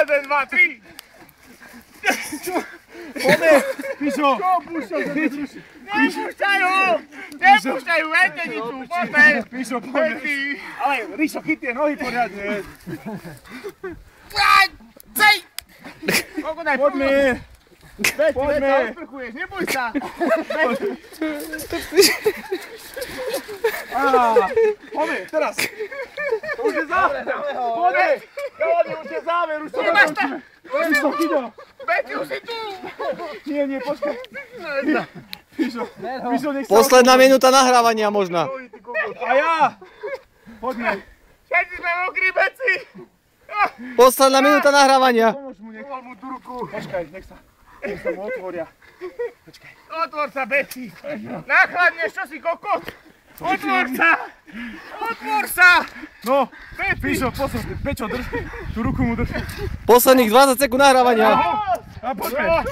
1, 2, 3. Poďme, Pišo. Čo púšťaš? Nepúšťaj ho! Nepúšťaj ho, vetenicu, poďme. Pišo, poďme. Ale Ríšo, chyť tie nohy poriadne. Poďme. Veď sa odprchuješ, neboj sa. Poďme, teraz. To už je záver. Poďme. Kalani, už je záver, už to dokončíme. Pišo, chyť ho. Veď už si tu. Nie, počkaj. Pišo, nech sa... Posledná minúta nahrávania možná. A ja. Poďme. Všetci sme mokrí beci. Posledná minúta nahrávania. Pomôž mu, nech mu tú ruku. Počkaj, nech sa mu otvoria. Počkaj. Otvor sa, beci. Nachladneš, čo si kokot. Otvor sa. Otvor sa. No, Pišo, posled, Pečo, drž. Tú ruku mu drž. Posledných 20 sekúnd nahrávania. A poďme.